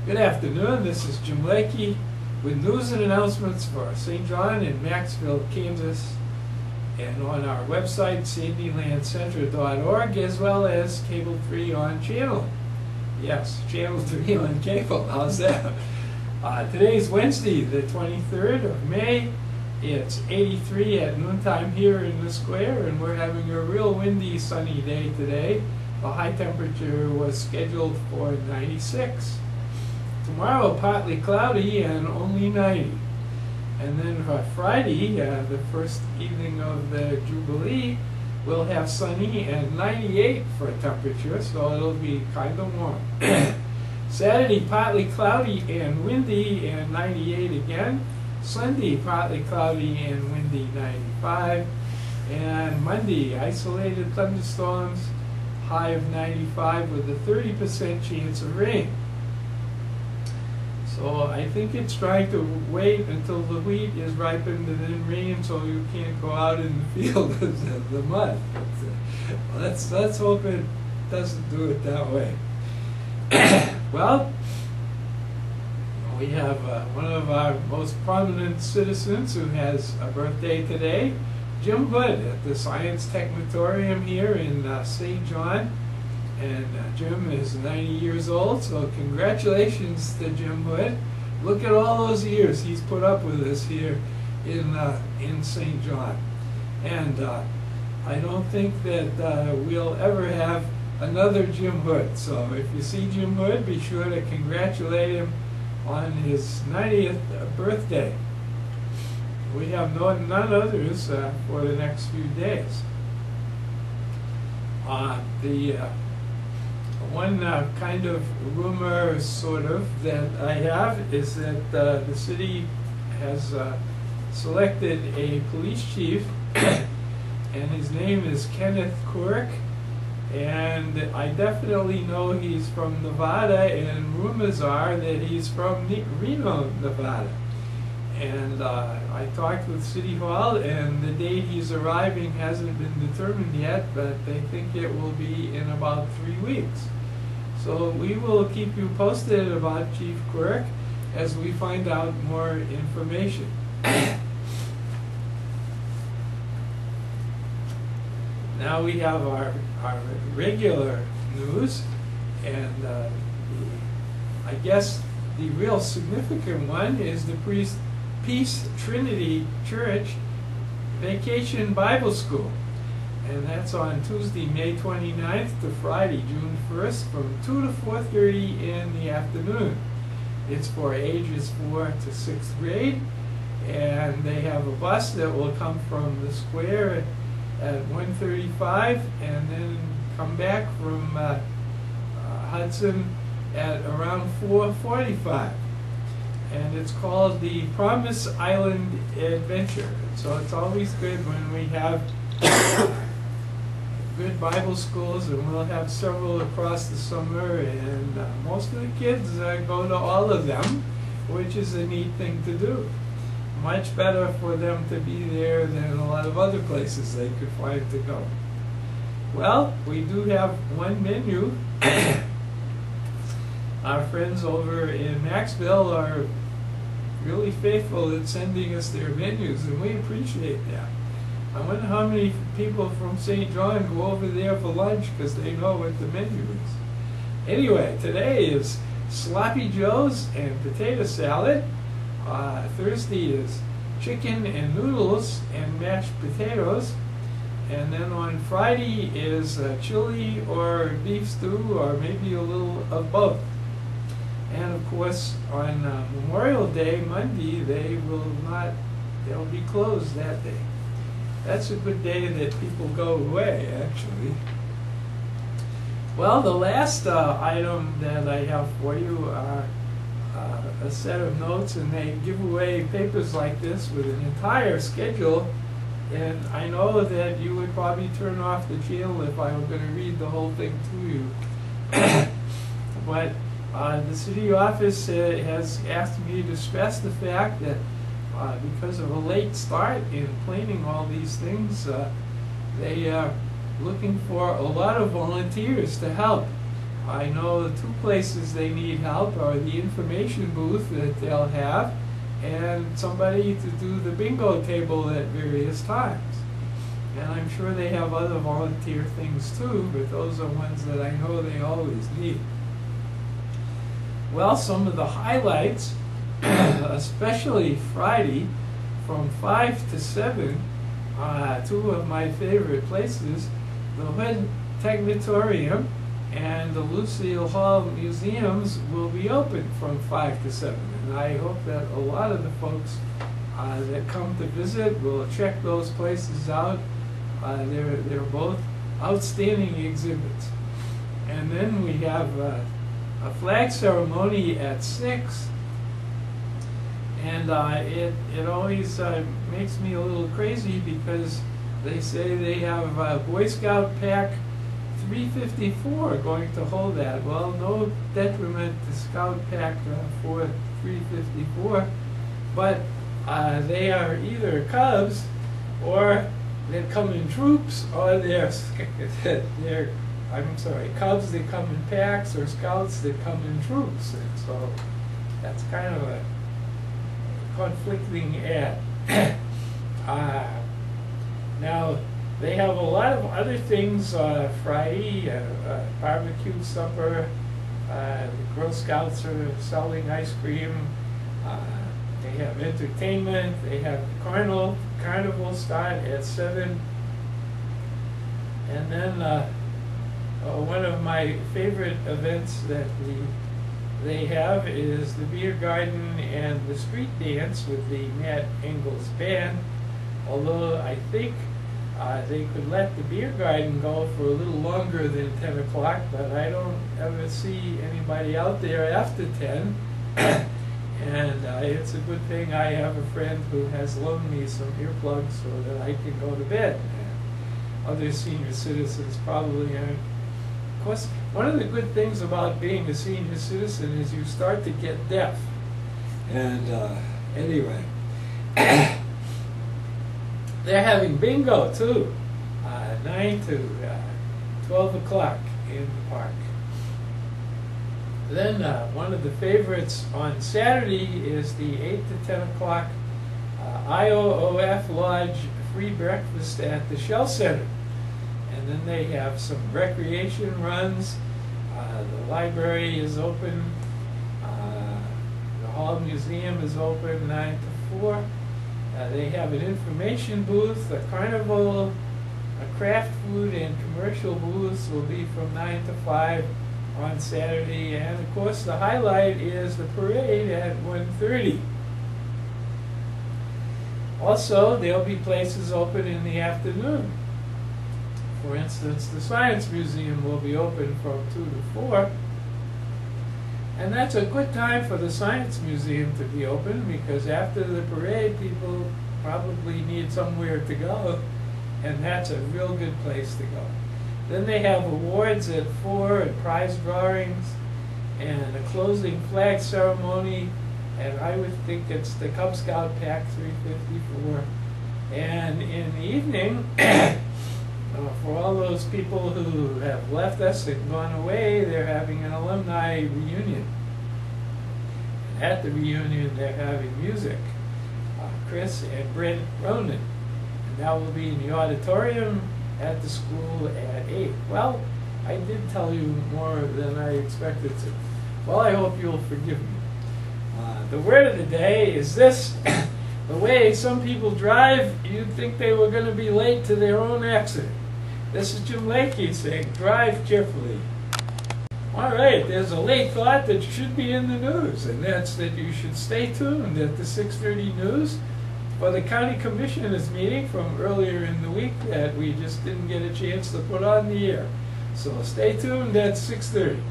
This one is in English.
Good afternoon, this is Jim Lakey with news and announcements for St. John and Maxville, Kansas, and on our website, sandylandcenter.org, as well as Cable 3 on channel. Yes, Channel 3 on cable, how's that? Today's Wednesday, the 23rd of May. It's 83 at noontime here in the square, and we're having a real windy, sunny day today. The high temperature was scheduled for 96. Tomorrow, partly cloudy and only 90. And then for Friday, the first evening of the Jubilee, we'll have sunny and 98 for temperature, so it'll be kind of warm. Saturday, partly cloudy and windy and 98 again. Sunday, partly cloudy and windy, 95. And Monday, isolated thunderstorms, high of 95 with a 30% chance of rain. So I think it's trying to wait until the wheat is ripened and then rain, so you can't go out in the field of the mud. Let's hope it doesn't do it that way. Well, we have one of our most prominent citizens who has a birthday today, Jim Hood, at the Science Technatorium here in St. John. And Jim is 90 years old, so congratulations to Jim Hood. Look at all those years he's put up with us here in St. John. And I don't think that we'll ever have another Jim Hood. So if you see Jim Hood, be sure to congratulate him on his 90th birthday. We have none others for the next few days. One kind of rumor, sort of, that I have is that the city has selected a police chief, and his name is Kenneth Quirk, and I definitely know he's from Nevada, and rumors are that he's from Reno, Nevada. And I talked with City Hall, and the date he's arriving hasn't been determined yet, but they think it will be in about 3 weeks. So we will keep you posted about Chief Quirk as we find out more information. Now we have our regular news, and I guess the real significant one is the Peace Trinity Church Vacation Bible School. And that's on Tuesday, May 29th to Friday, June 1st, from 2 to 4:30 in the afternoon. It's for ages 4 to 6th grade, and they have a bus that will come from the square at 1:35 and then come back from Hudson at around 4:45. And it's called the Promise Island Adventure. So it's always good when we have good Bible schools, and we'll have several across the summer, and most of the kids go to all of them, which is a neat thing to do. Much better for them to be there than a lot of other places they could find to go. Well, we do have one menu. Our friends over in Maxville are really faithful at sending us their menus, and we appreciate that. I wonder how many people from St. John go over there for lunch because they know what the menu is. Anyway, today is Sloppy Joe's and potato salad. Thursday is chicken and noodles and mashed potatoes. And then on Friday is chili or beef stew, or maybe a little of both. And of course, on Memorial Day, Monday, they'll be closed that day. That's a good day that people go away, actually. Well, the last item that I have for you are a set of notes, and they give away papers like this with an entire schedule. And I know that you would probably turn off the channel if I were going to read the whole thing to you. But the city office has asked me to stress the fact that because of a late start in planning all these things, they are looking for a lot of volunteers to help. I know the two places they need help are the information booth that they'll have and somebody to do the bingo table at various times. And I'm sure they have other volunteer things too, but those are ones that I know they always need. Well, some of the highlights, especially Friday from 5 to 7, two of my favorite places, the Hood Technitorium and the Lucille Hall Museums will be open from 5 to 7. And I hope that a lot of the folks that come to visit will check those places out. They're both outstanding exhibits. And then we have a flag ceremony at 6. And it always makes me a little crazy because they say they have Boy Scout Pack 354 going to hold that. Well, no detriment to Scout Pack 354, but they are either Cubs or they come in troops, or they're I'm sorry, Cubs that come in packs or Scouts that come in troops. And so that's kind of a conflicting ad. Now, they have a lot of other things Friday, barbecue supper, the Girl Scouts are selling ice cream, they have entertainment, they have the carnival start at 7, and then one of my favorite events that they have is the beer garden and the street dance with the Matt Engels Band, although I think they could let the beer garden go for a little longer than 10 o'clock, but I don't ever see anybody out there after 10. And it's a good thing I have a friend who has loaned me some earplugs so that I can go to bed. Other senior citizens probably aren't. Of course, one of the good things about being a senior citizen is you start to get deaf. And anyway, they're having bingo too, 9 to 12 o'clock in the park. Then one of the favorites on Saturday is the 8 to 10 o'clock IOOF Lodge free breakfast at the Shell Center. And then they have some recreation runs. The library is open. The Hall Museum is open 9 to 4. They have an information booth, a carnival, a craft food and commercial booths will be from 9 to 5 on Saturday. And of course the highlight is the parade at 1:30. Also, there'll be places open in the afternoon. For instance, the Science Museum will be open from 2 to 4. And that's a good time for the Science Museum to be open because after the parade, people probably need somewhere to go, and that's a real good place to go. Then they have awards at 4 and prize drawings and a closing flag ceremony, and I would think it's the Cub Scout Pack 354. And in the evening, for all those people who have left us and gone away, they're having an alumni reunion. At the reunion, they're having music. Chris and Brent Ronan. And that will be in the auditorium at the school at 8. Well, I did tell you more than I expected to. Well, I hope you'll forgive me. The word of the day is this. The way some people drive, you'd think they were going to be late to their own accident. This is Jim Lakey saying, drive carefully. All right, there's a late thought that should be in the news, and that's that you should stay tuned at the 6:30 news for the county commissioners meeting from earlier in the week that we just didn't get a chance to put on the air. So stay tuned at 6:30.